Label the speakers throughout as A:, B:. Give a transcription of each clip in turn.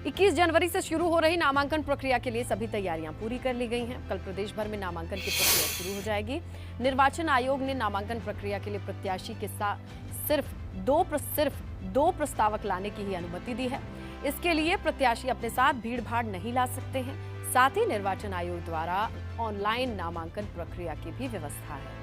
A: 21 जनवरी से शुरू हो रही नामांकन प्रक्रिया के लिए सभी तैयारियां पूरी कर ली गई हैं। कल प्रदेश भर में नामांकन की प्रक्रिया शुरू हो जाएगी। निर्वाचन आयोग ने नामांकन प्रक्रिया के लिए प्रत्याशी के साथ सिर्फ दो प्रस्तावक लाने की ही अनुमति दी है। इसके लिए प्रत्याशी अपने साथ भीड़-भाड़ नहीं ला सकते हैं। साथ ही निर्वाचन आयोग द्वारा ऑनलाइन नामांकन प्रक्रिया की भी व्यवस्था है।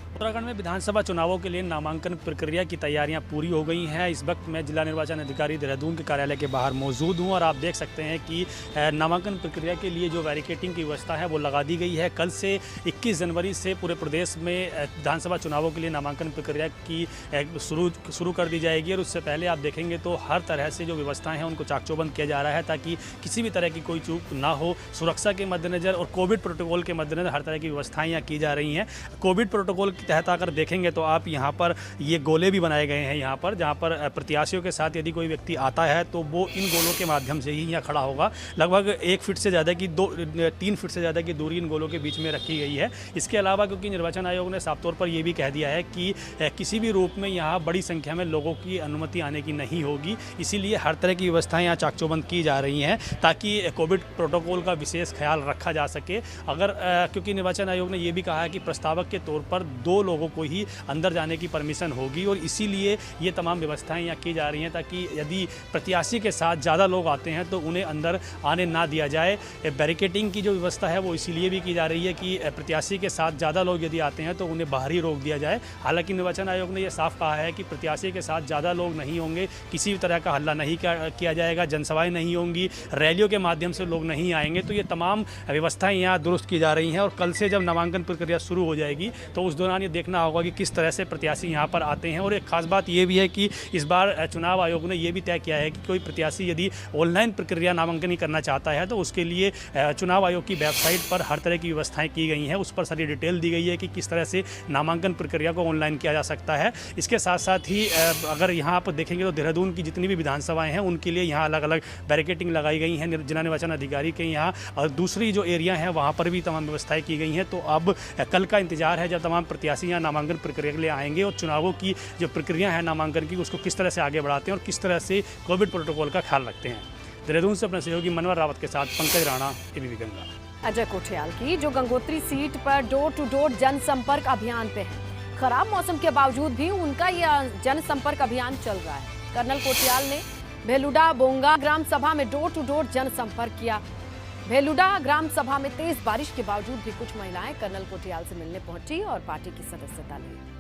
B: उत्तराखंड में विधानसभा चुनावों के लिए नामांकन प्रक्रिया की तैयारियां पूरी हो गई हैं। इस वक्त मैं जिला निर्वाचन अधिकारी देहरादून के कार्यालय के बाहर मौजूद हूं और आप देख सकते हैं कि नामांकन प्रक्रिया के लिए जो बैरिकेडिंग की व्यवस्था है वो लगा दी गई है। कल से 21 जनवरी से पूरे प्रदेश में विधानसभा चुनावों के लिए नामांकन प्रक्रिया की शुरू कर दी जाएगी और उससे पहले आप देखेंगे तो हर तरह से जो व्यवस्थाएँ हैं उनको चाक चौबंद किया जा रहा है ताकि किसी भी तरह की कोई चूक ना हो। सुरक्षा के मद्देनज़र और कोविड प्रोटोकॉल के मद्देनज़र हर तरह की व्यवस्थाएँ यहाँ की जा रही हैं। कोविड प्रोटोकॉल के तहत अगर देखेंगे तो आप यहाँ पर ये गोले भी बनाए गए हैं यहाँ पर, जहाँ पर प्रत्याशियों के साथ यदि कोई व्यक्ति आता है तो वो इन गोलों के माध्यम से ही यहाँ खड़ा होगा। लगभग 3 फीट से ज़्यादा की दूरी इन गोलों के बीच में रखी गई है। इसके अलावा क्योंकि निर्वाचन आयोग ने साफ तौर पर यह भी कह दिया है कि किसी भी रूप में यहाँ बड़ी संख्या में लोगों की अनुमति आने की नहीं होगी, इसीलिए हर तरह की व्यवस्थाएँ यहाँ चाक चौबंद की जा रही हैं ताकि कोविड प्रोटोकॉल का विशेष ख्याल रखा जा सके। क्योंकि निर्वाचन आयोग ने यह भी कहा है कि प्रस्तावक के तौर पर 2 लोगों को ही अंदर जाने की परमिशन होगी और इसीलिए ये तमाम व्यवस्थाएं यहाँ की जा रही हैं ताकि यदि प्रत्याशी के साथ ज़्यादा लोग आते हैं तो उन्हें अंदर आने ना दिया जाए। बैरिकेडिंग की जो व्यवस्था है वो इसीलिए भी की जा रही है कि प्रत्याशी के साथ ज़्यादा लोग यदि आते हैं तो उन्हें बाहर ही रोक दिया जाए। हालांकि निर्वाचन आयोग ने यह साफ कहा है कि प्रत्याशी के साथ ज़्यादा लोग नहीं होंगे, किसी भी तरह का हल्ला नहीं किया जाएगा, जनसभाएँ नहीं होंगी, रैलियों के माध्यम से लोग नहीं आएंगे। तो ये तमाम व्यवस्थाएँ यहाँ दुरुस्त की जा रही हैं और कल से जब नामांकन प्रक्रिया शुरू हो जाएगी तो उस दौरान ये देखना होगा कि किस तरह से प्रत्याशी यहाँ पर आते हैं। और एक खास बात ये भी है कि इस बार चुनाव आयोग ने ये भी तय किया है कि कोई प्रत्याशी यदि ऑनलाइन प्रक्रिया नामांकन करना चाहता है तो उसके लिए चुनाव आयोग की वेबसाइट पर हर तरह की व्यवस्थाएं की गई हैं। उस पर सारी डिटेल दी गई है कि किस तरह से नामांकन प्रक्रिया को ऑनलाइन किया जा सकता है। इसके साथ साथ ही अगर यहाँ पर देखेंगे तो देहरादून की जितनी भी विधानसभाएँ हैं उनके लिए यहाँ अलग अलग बैरिकेडिंग लगाई गई हैं जिला निर्वाचन अधिकारी के यहाँ, और दूसरी जो एरिया हैं वहाँ पर भी तमाम व्यवस्थाएँ की गई हैं। तो अब कल का इंतजार है जब तमाम प्रत्याशी यहाँ नामांकन प्रक्रिया के लिए आएंगे और चुनावों की जो प्रक्रिया है नामांकन की उसको किस तरह से आगे बढ़ाते हैं और किस तरह से कोविड प्रोटोकॉल का ख्याल रखते हैं। देहरादून से अपने सहयोगी मनवर रावत के साथ पंकज राणा, एबीपी गंगा।
A: अजय कोठियाल की जो गंगोत्री सीट पर डोर टू डोर जनसंपर्क अभियान पे है। खराब मौसम के बावजूद भी उनका यह जनसंपर्क अभियान चल रहा है। कर्नल कोठियाल ने भेलुडा बोंगा ग्राम सभा में डोर टू डोर जनसंपर्क किया। भेलुडा ग्राम सभा में तेज बारिश के बावजूद भी कुछ महिलाएं कर्नल कोठियाल से मिलने पहुंची और पार्टी की सदस्यता ली।